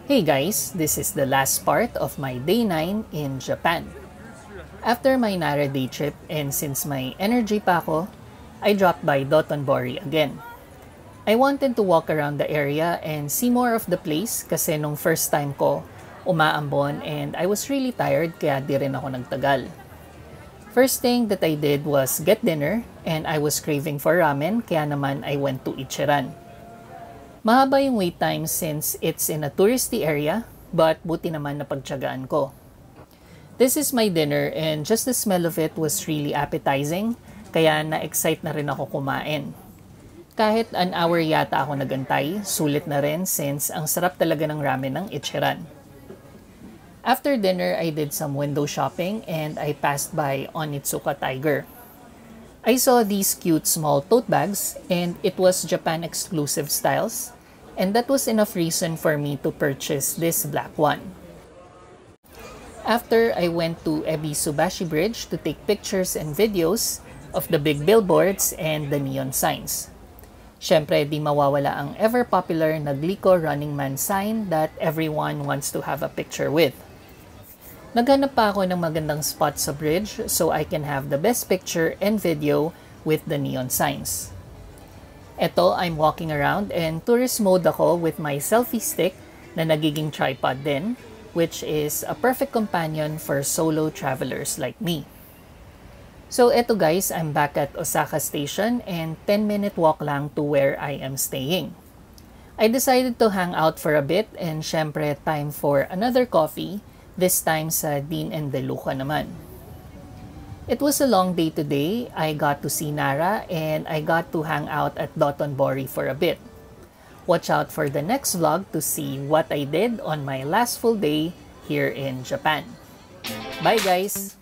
Hey guys, this is the last part of my day 9 in Japan. After my Nara day trip and since may energy pa ako, I dropped by Dotonbori again. I wanted to walk around the area and see more of the place kasi nung first time ko, umaambon and I was really tired kaya di rin ako nagtagal. First thing that I did was get dinner and I was craving for ramen kaya naman I went to Ichiran. Mahaba yung wait time since it's in a touristy area, but buti naman napagtiyagaan ko. This is my dinner and just the smell of it was really appetizing, kaya na-excite na rin ako kumain. Kahit an hour yata ako nagantay, sulit na rin since ang sarap talaga ng ramen ng Ichiran. After dinner, I did some window shopping and I passed by Onitsuka Tiger. I saw these cute small tote bags and it was Japan exclusive styles, and that was enough reason for me to purchase this black one. After, I went to Ebisubashi Bridge to take pictures and videos of the big billboards and the neon signs. Syempre, di mawawala ang ever-popular na Glico Running Man sign that everyone wants to have a picture with. Naghanap pa ako ng magandang spot sa bridge so I can have the best picture and video with the neon signs. Eto, I'm walking around and tourist mode ako with my selfie stick na nagiging tripod din, which is a perfect companion for solo travelers like me. So eto guys, I'm back at Osaka Station and 10-minute walk lang to where I am staying. I decided to hang out for a bit and syempre time for another coffee, this time sa Dean and DeLuca naman. It was a long day today. I got to see Nara and I got to hang out at Dotonbori for a bit. Watch out for the next vlog to see what I did on my last full day here in Japan. Bye guys!